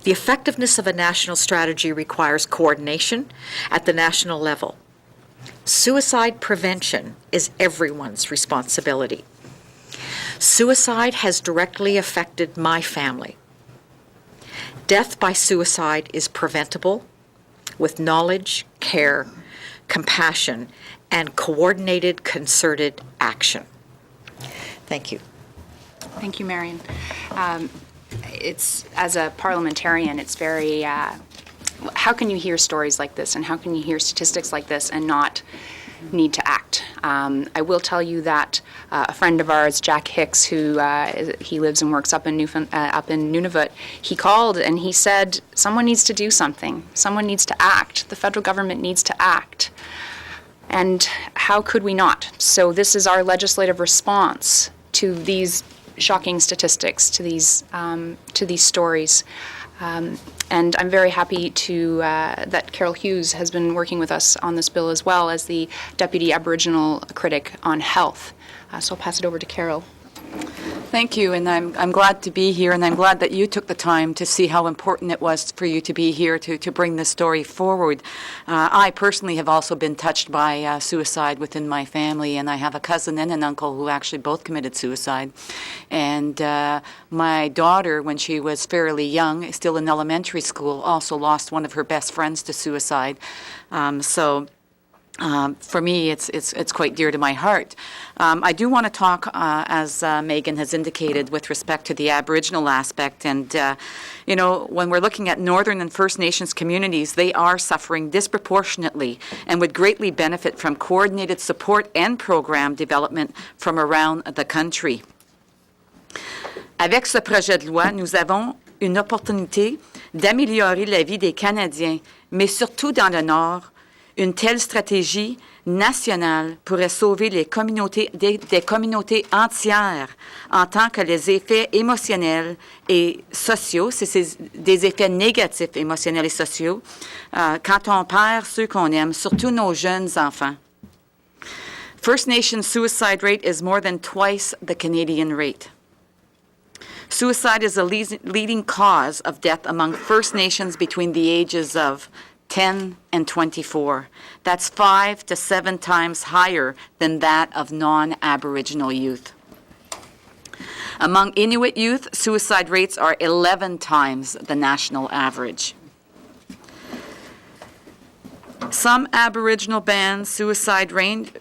The effectiveness of a national strategy requires coordination at the national level. Suicide prevention is everyone's responsibility. Suicide has directly affected my family. Death by suicide is preventable with knowledge, care, compassion, and coordinated, concerted action. Thank you. Thank you, Marion. It's, as a parliamentarian, it's very, how can you hear stories like this and how can you hear statistics like this and not need to act? I will tell you that a friend of ours, Jack Hicks, who he lives and works up in Nunavut, he called and he said, someone needs to do something. Someone needs to act. The federal government needs to act. And how could we not? So this is our legislative response to these shocking statistics, to these stories. And I'm very happy to that Carol Hughes has been working with us on this bill as well as the Deputy Aboriginal Critic on Health. So I'll pass it over to Carol. Thank you, and I'm glad to be here, and I'm glad that you took the time to see how important it was for you to be here to bring this story forward. I personally have also been touched by suicide within my family, and I have a cousin and an uncle who actually both committed suicide. And my daughter, when she was fairly young, still in elementary school, also lost one of her best friends to suicide. For me, it's quite dear to my heart. I do want to talk, as Megan has indicated, with respect to the Aboriginal aspect. And, when we're looking at Northern and First Nations communities, they are suffering disproportionately and would greatly benefit from coordinated support and program development from around the country. Avec ce projet de loi, nous avons une opportunité d'améliorer la vie des Canadiens, mais surtout dans le Nord. Une telle stratégie nationale pourrait sauver des communautés entières en tant que les effets émotionnels et sociaux, c'est des effets négatifs émotionnels et sociaux, quand on perd ceux qu'on aime, surtout nos jeunes enfants. First Nations suicide rate is more than twice the Canadian rate. Suicide is a leading cause of death among First Nations between the ages of 10 and 24. That's 5 to 7 times higher than that of non-Aboriginal youth. Among Inuit youth, suicide rates are 11 times the national average. Some Aboriginal bands' suicide rates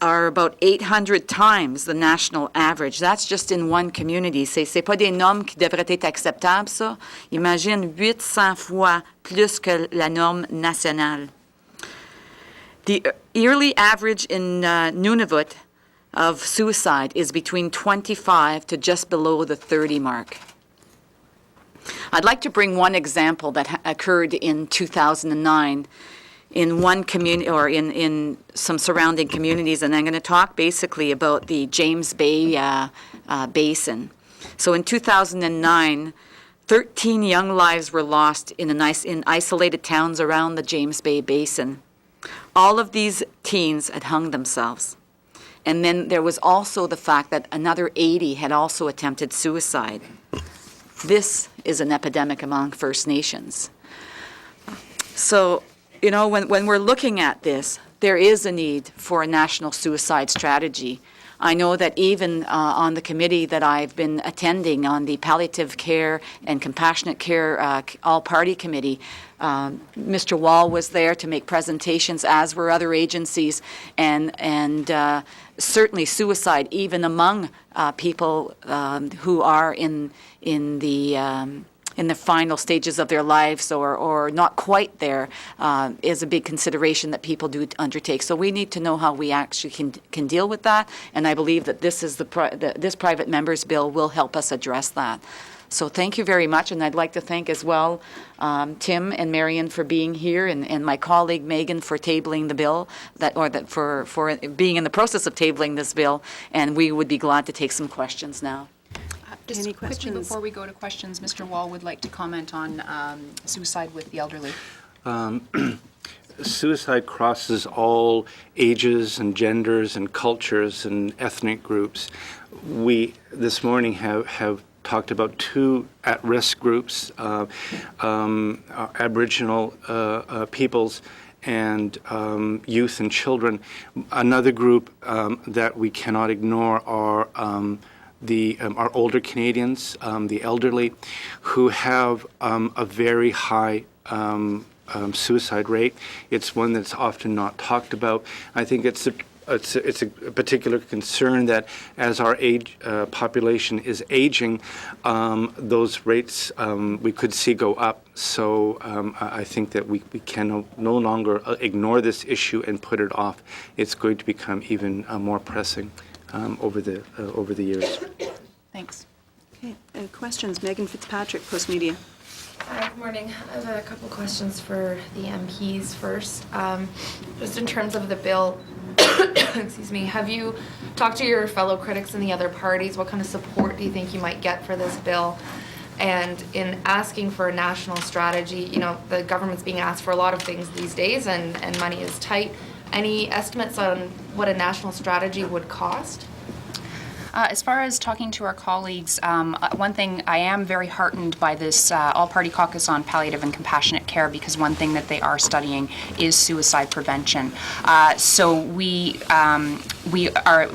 are about 800 times the national average. That's just in one community. C'est pas des normes qui devraient être acceptables, ça. Imagine 800 fois plus que la norme nationale. The yearly average in Nunavut of suicide is between 25 to just below the 30 mark. I'd like to bring one example that occurred in 2009 in one community, or in some surrounding communities, and I'm going to talk basically about the James Bay Basin. So in 2009, 13 young lives were lost in isolated towns around the James Bay Basin. All of these teens had hung themselves. And then there was also the fact that another 80 had also attempted suicide. This is an epidemic among First Nations. So, when we're looking at this, there is a need for a national suicide strategy. I know that even on the committee that I've been attending on the Palliative Care and Compassionate Care All-Party Committee, Mr. Wall was there to make presentations, as were other agencies, and certainly suicide, even among people who are in the final stages of their lives or not quite there, is a big consideration that people do undertake. So we need to know how we actually can deal with that, and I believe that this is this private member's bill will help us address that. So thank you very much, and I'd like to thank as well Tim and Marion for being here, and my colleague Megan for tabling the bill, for being in the process of tabling this bill, and we would be glad to take some questions now. Just Any quickly questions? before we go to questions, Mr. Wall would like to comment on suicide with the elderly. Suicide crosses all ages and genders and cultures and ethnic groups. We this morning have talked about two at-risk groups, Aboriginal peoples and youth and children. Another group that we cannot ignore are our older Canadians, the elderly, who have a very high suicide rate. It's one that's often not talked about. I think it's a particular concern that as our population is aging, those rates we could see go up. So I think that we can no longer ignore this issue and put it off. It's going to become even more pressing over the years. Thanks. Okay, questions? Megan Fitzpatrick, Post Media. Hi, good morning. I have a couple questions for the MPs first. Just in terms of the bill, excuse me, have you talked to your fellow critics in the other parties? What kind of support do you think you might get for this bill? And in asking for a national strategy, you know, the government's being asked for a lot of things these days and money is tight. Any estimates on what a national strategy would cost? As far as talking to our colleagues, one thing, I am very heartened by this all-party caucus on palliative and compassionate care, because one thing that they are studying is suicide prevention. So we are,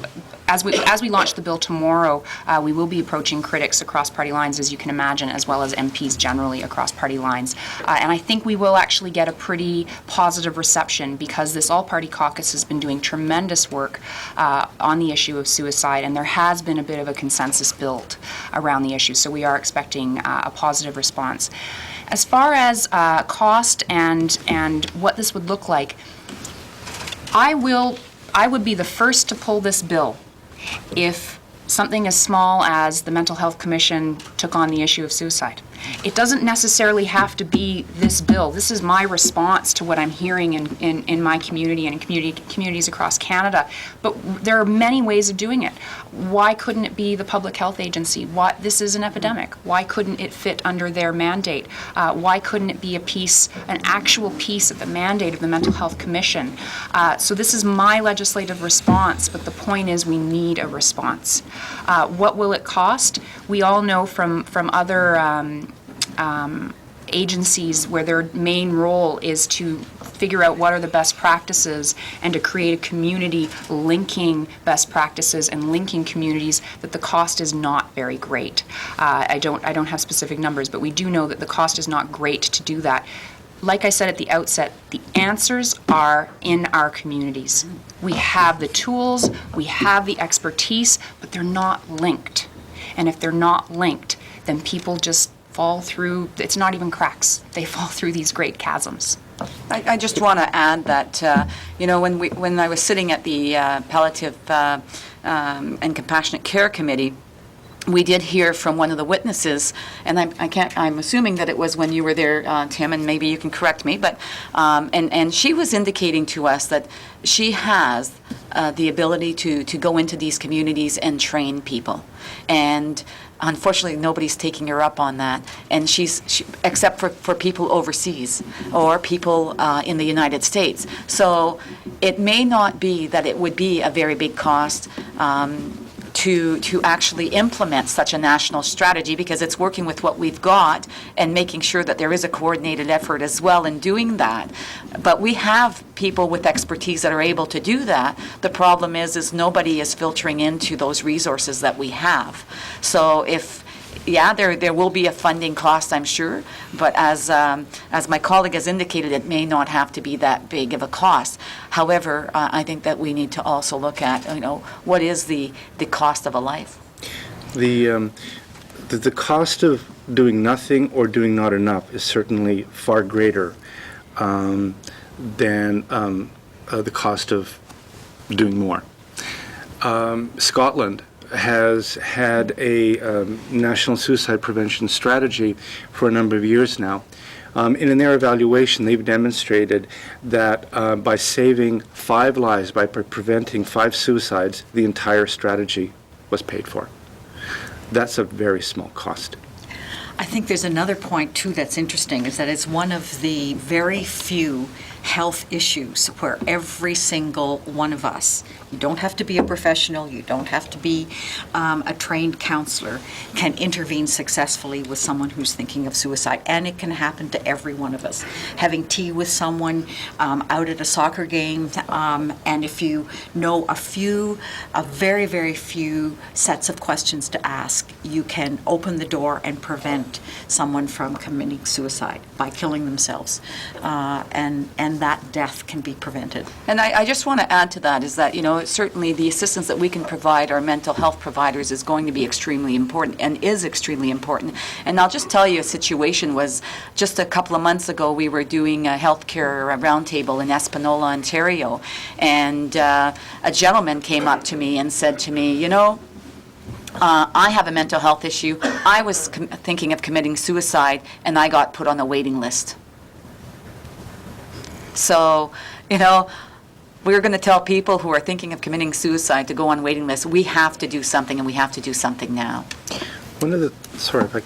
as we launch the bill tomorrow, we will be approaching critics across party lines, as you can imagine, as well as MPs generally across party lines. And I think we will actually get a pretty positive reception, because this all-party caucus has been doing tremendous work on the issue of suicide, and there has been a bit of a consensus built around the issue. So we are expecting a positive response. As far as cost and what this would look like, I would be the first to pull this bill if something as small as the Mental Health Commission took on the issue of suicide. It doesn't necessarily have to be this bill. This is my response to what I'm hearing in my community and in communities across Canada. But there are many ways of doing it. Why couldn't it be the Public Health Agency? This is an epidemic. Why couldn't it fit under their mandate? Why couldn't it be an actual piece of the mandate of the Mental Health Commission? So this is my legislative response, but the point is we need a response. What will it cost? We all know from other agencies where their main role is to figure out what are the best practices and to create a community linking best practices and linking communities, that the cost is not very great. I don't have specific numbers, but we do know that the cost is not great to do that. Like I said at the outset, the answers are in our communities. We have the tools, we have the expertise, but they're not linked. And if they're not linked, then people just fall through, it's not even cracks, they fall through these great chasms. I just want to add that, when I was sitting at the Palliative and Compassionate Care Committee, we did hear from one of the witnesses, and I'm assuming that it was when you were there, Tim, and maybe you can correct me, but and she was indicating to us that she has the ability to go into these communities and train people, and unfortunately nobody's taking her up on that, and except for people overseas or people in the United States. So it may not be that it would be a very big cost to actually implement such a national strategy, because it's working with what we've got and making sure that there is a coordinated effort as well in doing that. But we have people with expertise that are able to do that. The problem is nobody is filtering into those resources that we have. So there will be a funding cost, I'm sure, but as my colleague has indicated, it may not have to be that big of a cost. However, I think that we need to also look at, what is the cost of a life. The cost of doing nothing or doing not enough is certainly far greater than the cost of doing more. Scotland has had a national suicide prevention strategy for a number of years now. And in their evaluation, they've demonstrated that by saving 5 lives, by preventing 5 suicides, the entire strategy was paid for. That's a very small cost. I think there's another point, too, that's interesting, is that it's one of the very few health issues where every single one of us, you don't have to be a professional, you don't have to be a trained counselor, can intervene successfully with someone who's thinking of suicide. And it can happen to every one of us. Having tea with someone out at a soccer game, and if you know a very, very few sets of questions to ask, you can open the door and prevent someone from committing suicide by killing themselves. And that death can be prevented. And I just want to add to that is that, certainly the assistance that we can provide our mental health providers is going to be extremely important and is extremely important. And I'll just tell you, a situation was just a couple of months ago, we were doing a healthcare roundtable in Espanola, Ontario, and a gentleman came up to me and said to me, I have a mental health issue. I was thinking of committing suicide, and I got put on a waiting list. So, we're going to tell people who are thinking of committing suicide to go on waiting lists. We have to do something, and we have to do something now. One of the, sorry, if I